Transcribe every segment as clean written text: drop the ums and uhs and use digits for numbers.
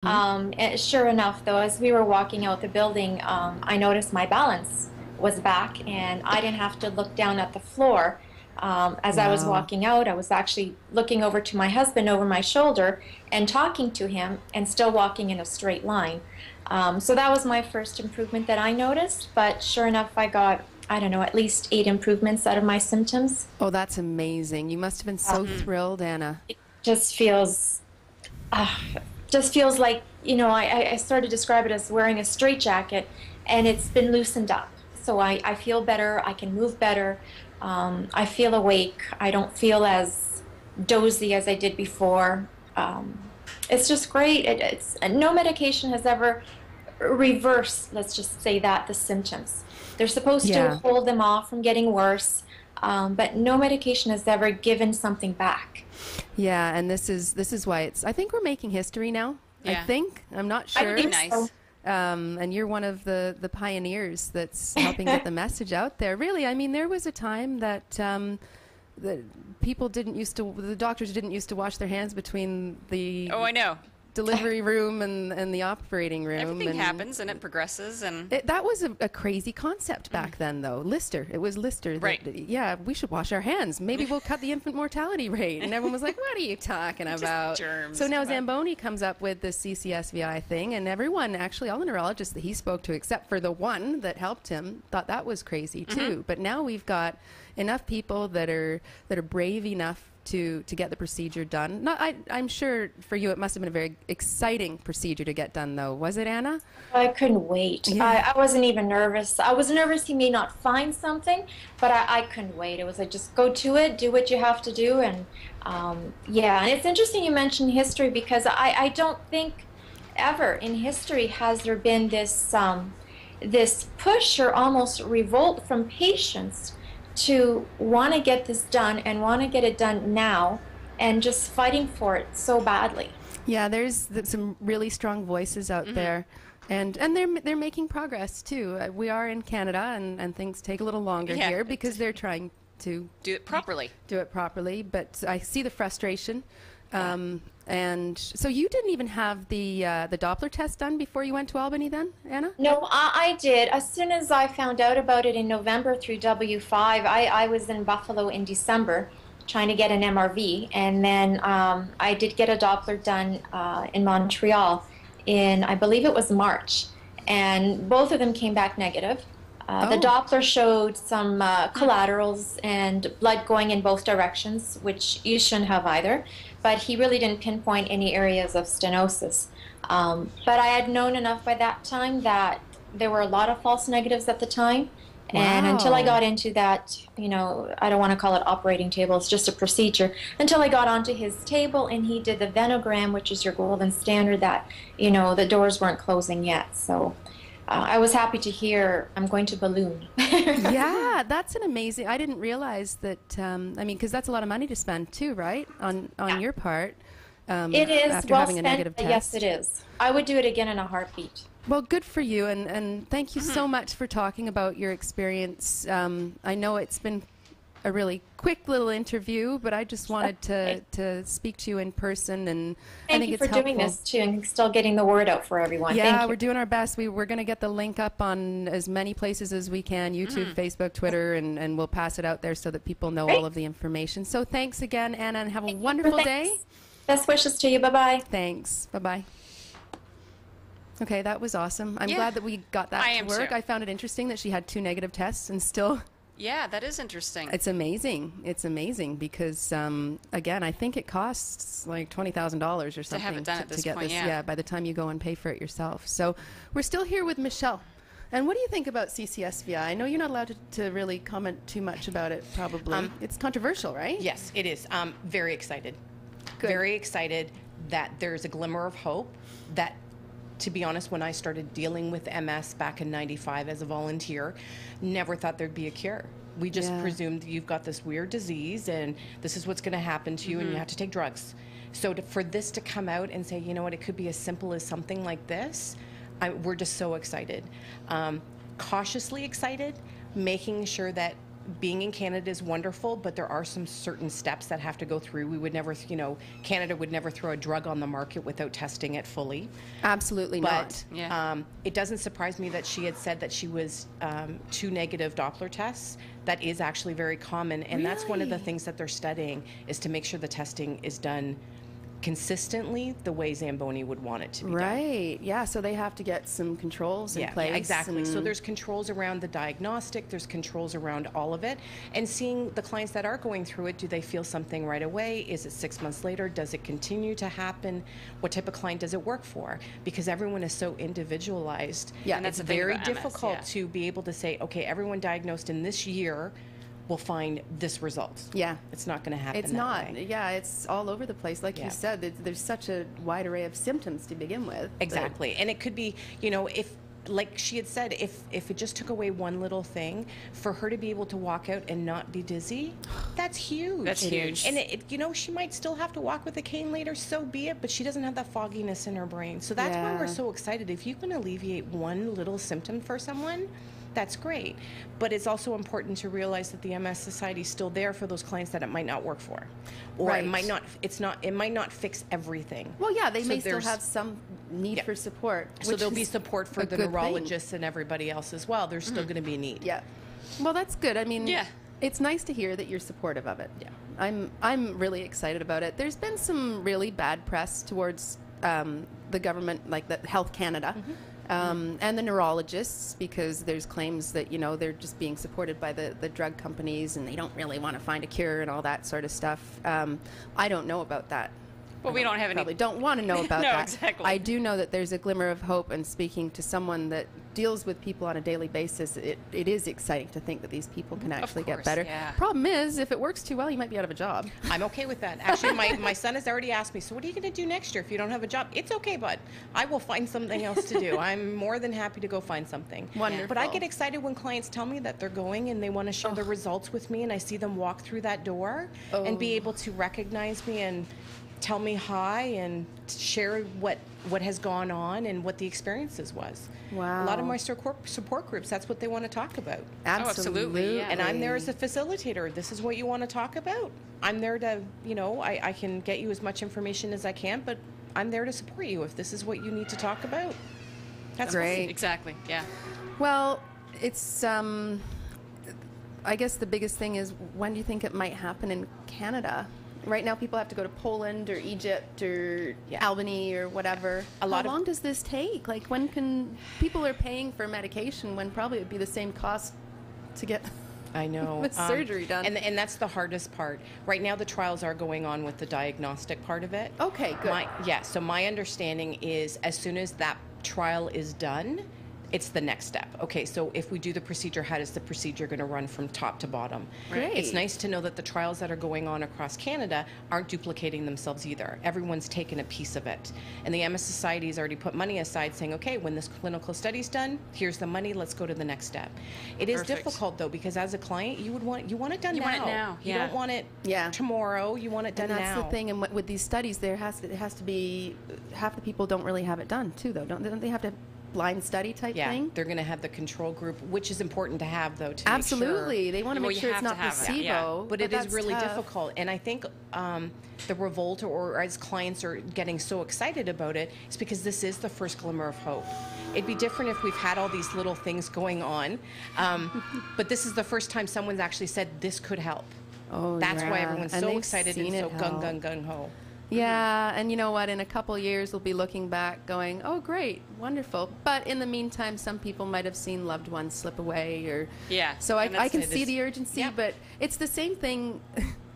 Sure enough, though, as we were walking out the building, I noticed my balance was back, and I didn't have to look down at the floor. As I was Wow. walking out, I was actually looking over to my husband over my shoulder and talking to him and still walking in a straight line. So that was my first improvement that I noticed, but sure enough, I got, I don't know, at least 8 improvements out of my symptoms. Oh, that's amazing. You must have been so thrilled, Anna. It just feels uh, just feels like, I sort of describe it as wearing a straitjacket, and it's been loosened up. So I feel better. I can move better. I feel awake. I don't feel as dozy as I did before. It's just great. It's no medication has ever reversed, let's just say that, the symptoms. They're supposed to Yeah. hold them off from getting worse, but no medication has ever given something back. Yeah, and this is why it's I think we're making history now. I Yeah. think. I'm not I That would be sure. think so. nice. And you're one of the pioneers that's helping get the message out there. Really, I mean, there was a time that the people didn't used to, the doctors didn't used to wash their hands between the Oh, I know. delivery room and the operating room. Everything And happens and it progresses and that was a crazy concept back then, though. Lister, it was Lister. Right. Yeah, we should wash our hands. Maybe we'll cut the infant mortality rate. And everyone was like, what are you talking just about? germs. So now Come on. Zamboni comes up with the CCSVI thing, and everyone, actually all the neurologists that he spoke to, except for the one that helped him, thought that was crazy too. But now we've got enough people that are brave enough to get the procedure done. Not, I'm sure for you it must have been a very exciting procedure to get done, though. Was it, Anna? I couldn't wait. Yeah. I wasn't even nervous. I was nervous he may not find something, but I couldn't wait. It was like, just go to it, do what you have to do. And yeah, and it's interesting you mentioned history, because I don't think ever in history has there been this push or almost revolt from patients to want to get this done and want to get it done now, and just fighting for it so badly. Yeah, there's some really strong voices out there, and they're making progress too. We are in Canada, and things take a little longer Yeah, here because they're trying to do it properly. do it properly. But I see the frustration. Yeah. And so you didn't even have the Doppler test done before you went to Albany, then, Anna? No, I did. As soon as I found out about it in November through W5, I was in Buffalo in December trying to get an MRV. And then I did get a Doppler done in Montreal in, I believe it was March. And both of them came back negative. The Oh. Doppler showed some collaterals and blood going in both directions, which you shouldn't have either. But he really didn't pinpoint any areas of stenosis. But I had known enough by that time that there were a lot of false negatives at the time. And until I Wow. got into that, I don't want to call it operating table, it's just a procedure. Until I got onto his table and he did the venogram, which is your golden standard, that, the doors weren't closing yet. So I was happy to hear I'm going to balloon. Yeah, that's an amazing. I didn't realize that. I mean, because that's a lot of money to spend too, right? On Yeah. your part. It is After well having a spent, negative but yes, test. it is. I would do it again in a heartbeat. Well, good for you, and thank you so much for talking about your experience. I know it's been a really quick little interview, but I just wanted to speak to you in person, and I Thank think you it's for doing helpful. this too, and still getting the word out for everyone. Yeah, Thank you. we're doing our best. We're going to get the link up on as many places as we can, YouTube, Facebook, Twitter, and we'll pass it out there so that people know Great. all of the information. So thanks again, Anna, and have a Thank you for wonderful thanks. day. Best wishes to you. Bye-bye. Thanks. Bye-bye. Okay, that was awesome. I'm Yeah, glad that we got that I to am work. too. I found it interesting that she had 2 negative tests and still. Yeah, that is interesting. It's amazing. It's amazing because, again, I think it costs like $20,000 or something have it done at this get point, this. yeah. By the time you go and pay for it yourself. So we're still here with Michelle. And what do you think about CCSVI? I know you're not allowed to really comment too much about it, probably. It's controversial, right? Yes, it is. Very excited. Good. Very excited that there's a glimmer of hope that, to be honest, when I started dealing with MS back in 95 as a volunteer, never thought there'd be a cure. We just Yeah. presumed you've got this weird disease and this is what's going to happen to you and you have to take drugs. So for this to come out and say, you know what, it could be as simple as something like this, we're just so excited. Cautiously excited, making sure that being in Canada is wonderful, but there are some certain steps that have to go through. We would never, Canada would never throw a drug on the market without testing it fully. Absolutely But not. Yeah. it doesn't surprise me that she had said that she was 2 negative Doppler tests. That is actually very common, and that's one of the Really? things that they're studying, is to make sure the testing is done consistently the way Zamboni would want it to be done. Right. Yeah. So they have to get some controls in place. Yeah, exactly. So and- there's controls around the diagnostic, there's controls around all of it, and seeing the clients that are going through it, do they feel something right away? Is it 6 months later? Does it continue to happen? What type of client does it work for? Because everyone is so individualized. Yeah, and that's it's the thing very about MS, difficult yeah. to be able to say, okay, everyone diagnosed in this year will find this result. Yeah. It's not going to happen It's that not. way. Yeah, it's all over the place. Like Yeah. you said, there's such a wide array of symptoms to begin with. Exactly. And it could be, if, like she had said, if it just took away one little thing, for her to be able to walk out and not be dizzy, that's huge. That's huge. And she might still have to walk with a cane later, so be it, but she doesn't have that fogginess in her brain. So that's why Yeah. we're so excited. If you can alleviate one little symptom for someone, that's great. But it's also important to realize that the MS Society is still there for those clients that it might not work for. Or Right. it might not fix everything. Well, yeah, they So may still there's- have some need Yeah. for support. So which there'll be is support for a the good thing. neurologists and everybody else as well. There's still going to be a need. Yeah. Well, that's good. I mean, Yeah. it's nice to hear that you're supportive of it. Yeah. I'm really excited about it. There's been some really bad press towards the government, like the Health Canada. And the neurologists, because there's claims that, they're just being supported by the drug companies and they don't really want to find a cure and all that sort of stuff. I don't know about that. Well, we don't have any. Probably don't want to know about No, that. exactly. I do know that there's a glimmer of hope, and speaking to someone that deals with people on a daily basis, it is exciting to think that these people can actually get course, better. yeah. Problem is, if it works too well, you might be out of a job. I'm okay with that. Actually, my son has already asked me, so what are you going to do next year if you don't have a job? It's okay, bud. I will find something else to do. I'm more than happy to go find something. Wonderful. But I get excited when clients tell me that they're going and they want to share the results with me, and I see them walk through that door and be able to recognize me and tell me hi and share what has gone on and what the experiences was. Wow. A lot of my support groups, that's what they want to talk about. absolutely, yeah. And I'm there as a facilitator. This is what you want to talk about. I'm there to, I can get you as much information as I can, but I'm there to support you if this is what you need to talk about. That's Great. Exactly. Yeah. Well, it's, I guess the biggest thing is, when do you think it might happen in Canada? Right now, people have to go to Poland or Egypt or Albany or whatever. How long does this take? Like, when can people are paying for medication when probably it would be the same cost to get I know. the surgery done? And that's the hardest part. Right now, the trials are going on with the diagnostic part of it. Okay, good. So my understanding is, as soon as that trial is done, it's the next step. Okay, so if we do the procedure, how does the procedure going to run from top to bottom? Great. It's nice to know that the trials that are going on across Canada aren't duplicating themselves either. Everyone's taken a piece of it. And the MS Society has already put money aside saying, okay, when this clinical study's done, here's the money, let's go to the next step. It is Perfect. difficult though, because as a client, you want it done You now. want it now, You yeah. don't want it tomorrow, you want it done And that's now. the thing. And with these studies, it has to be, half the people don't really have it done too, though. Don't they have to blind study type thing? They're going to have the control group, which is important to have, though, to Absolutely. make sure. They want to Well, make you sure it's have to not have that, placebo. yeah. But it is that's really tough. difficult. And I think the revolt, or as clients are getting so excited about it, is because this is the first glimmer of hope. It'd be different if we've had all these little things going on. But this is the first time someone's actually said this could help. Oh, That's why yeah. everyone's And so they've excited and seen so it gung, help. gung, gung, ho. Yeah, and you know what? In a couple years, we'll be looking back going, oh, great, wonderful. But in the meantime, some people might have seen loved ones slip away. Yeah, So and I that's- can it see is- the urgency, yeah. but it's the same thing.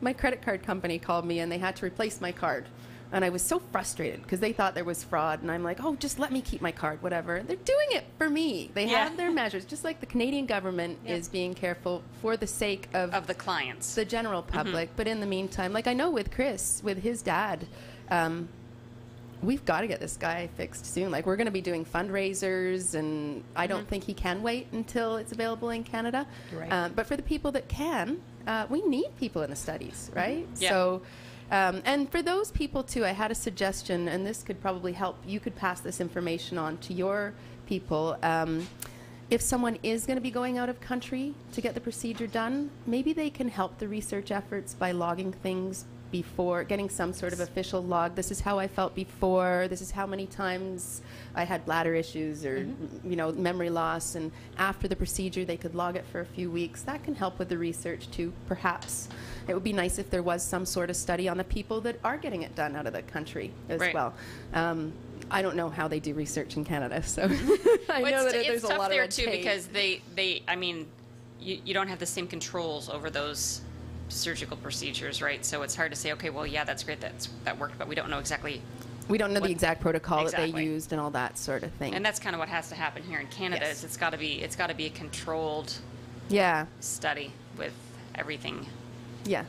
My credit card company called me, and they had to replace my card. And I was so frustrated because they thought there was fraud. And I'm like, oh, just let me keep my card, whatever. They're doing it for me. They Yeah. have their measures, just like the Canadian government is being careful for the sake Of the clients. the general public. But in the meantime, like I know with Chris, with his dad, we've got to get this guy fixed soon. Like we're going to be doing fundraisers, and I don't think he can wait until it's available in Canada. Right. But for the people that can, we need people in the studies, right? Yeah. So, and for those people too, I had a suggestion, and this could probably help. You could pass this information on to your people. if someone is going to be going out of country to get the procedure done, maybe they can help the research efforts by logging things before, getting some sort of official log. This is how I felt before. This is how many times I had bladder issues or, you know, memory loss. And after the procedure, they could log it for a few weeks. That can help with the research too, perhaps. It would be nice if there was some sort of study on the people that are getting it done out of the country as well. I don't know how they do research in Canada, so I know that there's a lot of red tape. It's tough there too, because I mean, you don't have the same controls over those surgical procedures, right? So it's hard to say, okay, well, yeah, that's great, that worked, but we don't know exactly. We don't know the exact protocol that they used and all that sort of thing. And that's kind of what has to happen here in Canada. Is it's got to be a controlled study with everything. Yeah.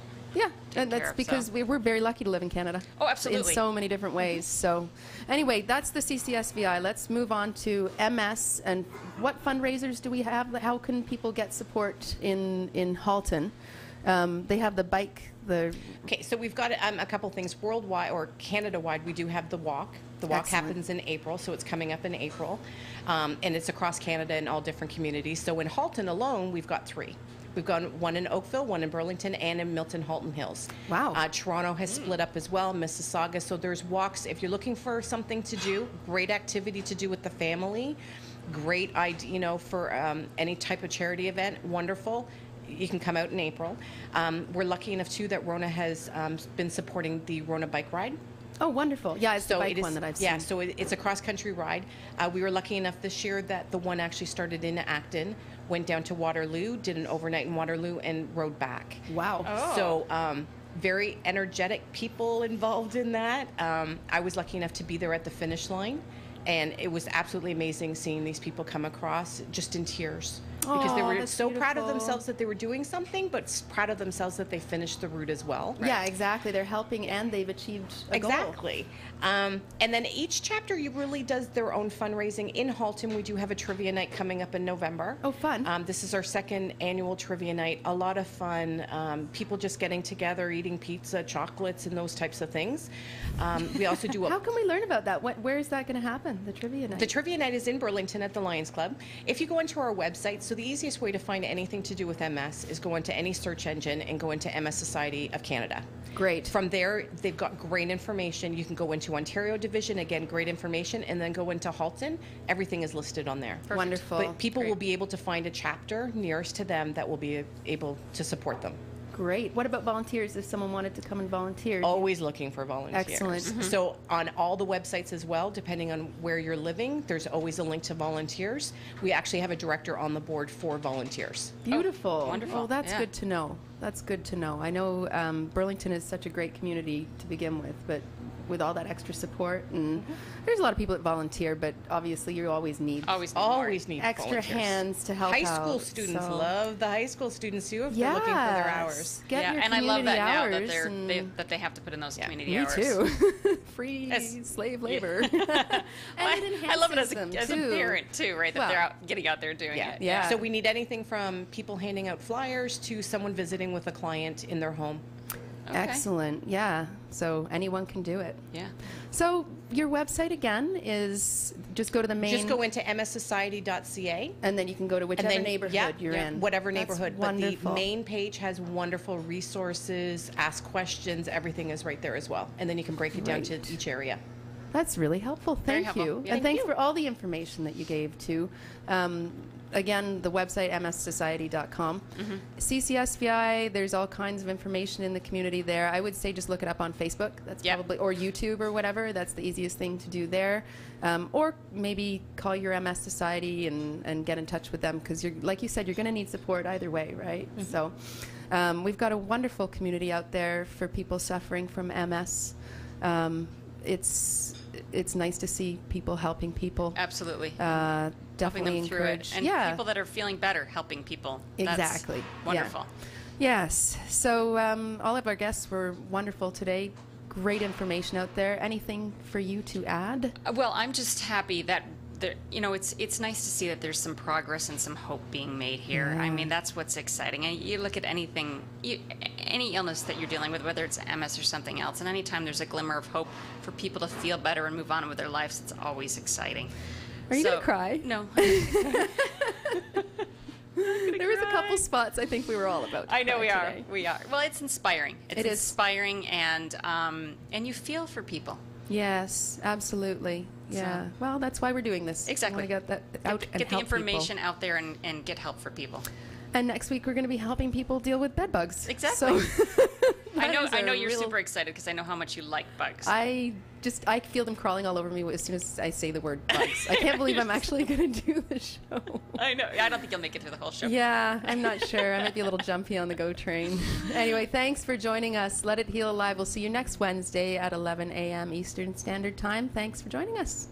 And that's because we're very lucky to live in Canada. Oh, absolutely. In so many different ways. So anyway, that's the CCSVI. Let's move on to MS. And what fundraisers do we have? How can people get support in Halton? They have the bike. Okay, so we've got a couple things worldwide or Canada-wide. We do have the walk. The walk happens in April, so it's coming up in April, and it's across Canada in all different communities. So in Halton alone, we've got 3. We've got one in Oakville, one in Burlington, and in Milton Halton Hills. Wow. Toronto has split up as well, Mississauga. So there's walks. If you're looking for something to do, great activity to do with the family, great idea, you know, for any type of charity event, wonderful. You can come out in April. We're lucky enough, too, that Rona has been supporting the Rona bike ride. Oh, wonderful. Yeah, it's the bike one that I've seen. Yeah, so it's a cross-country ride. We were lucky enough this year that the one actually started in Acton, went down to Waterloo, did an overnight in Waterloo, and rode back. Wow. Oh. So very energetic people involved in that. I was lucky enough to be there at the finish line, and it was absolutely amazing seeing these people come across just in tears. Because they were so proud of themselves that they were doing something, but proud of themselves that they finished the route as well. Right. Yeah, exactly. They're helping and they've achieved a goal. Exactly. And then each chapter really does their own fundraising. In Halton, we do have a trivia night coming up in November. Oh, fun. This is our 2nd annual trivia night. A lot of fun. People just getting together, eating pizza, chocolates, and those types of things. We also do How can we learn about that? Where is that going to happen, the trivia night? The trivia night is in Burlington at the Lions Club. If you go into our website, so the easiest way to find anything to do with MS is go into any search engine and go into MS Society of Canada. Great. From there, they've got great information. You can go into Ontario Division, again, great information, and then go into Halton. Everything is listed on there. Perfect. Wonderful. But people will be able to find a chapter nearest to them that will be able to support them. Great. What about volunteers if someone wanted to come and volunteer? Always looking for volunteers. Excellent. Mm-hmm. So on all the websites as well, depending on where you're living, there's always a link to volunteers. We actually have a director on the board for volunteers. Beautiful. Oh, wonderful. Well, that's good to know. That's good to know. I know Burlington is such a great community to begin with, but with all that extra support, and there's a lot of people that volunteer, but obviously you always need extra extra volunteers. Hands to help High out. school students So. love the high school students too if they're looking for their hours. Get your and I love that now hours that they have to put in those community me hours. Me too. Free slave labor. And it enhances I love it as them, a parent too, right? That they're getting out there doing it. Yeah. So we need anything from people handing out flyers to someone visiting with a client in their home. Okay. Excellent. Yeah. So anyone can do it. Yeah. So your website again is just go to the main. Just go into mssociety.ca. And then you can go to whichever neighborhood you're in. Whatever neighborhood. That's wonderful. But the main page has wonderful resources, ask questions, everything is right there as well. And then you can break it down to each area. That's really helpful. Very Thank helpful. you. Yeah. And thanks for all the information that you gave too. Again, the website, mssociety.com. Mm-hmm. CCSVI, there's all kinds of information in the community there. I would say just look it up on Facebook. That's probably, or YouTube or whatever. That's the easiest thing to do there. Or maybe call your MS Society and get in touch with them because, like you said, you're going to need support either way, right? Mm-hmm. So we've got a wonderful community out there for people suffering from MS. It's nice to see people helping people. Absolutely. Definitely helping them through encourage. it. And people that are feeling better, helping people. Exactly. That's wonderful. Yeah. Yes. So all of our guests were wonderful today. Great information out there. Anything for you to add? Well, I'm just happy that it's nice to see that there's some progress and some hope being made here. Yeah. I mean, that's what's exciting. And you look at anything, any illness that you're dealing with, whether it's MS or something else, and anytime there's a glimmer of hope for people to feel better and move on with their lives, it's always exciting. Are you going to cry? No. There was a couple spots I think we were all about. I know we are. Today. We are. Well, it's inspiring. It is inspiring, and you feel for people. Yes, absolutely. Yeah. Well, that's why we're doing this. Exactly. We got that out and Get the help information people. out there and get help for people. And next week we're going to be helping people deal with bed bugs. Exactly. So I know you're super excited because I know how much you like bugs. I feel them crawling all over me as soon as I say the word bugs. I can't believe I'm actually going to do the show. I know. I don't think you'll make it through the whole show. Yeah, I'm not sure. I might be a little jumpy on the GO train. Anyway, thanks for joining us. Let It Heal Alive. We'll see you next Wednesday at 11 a.m. Eastern Standard Time. Thanks for joining us.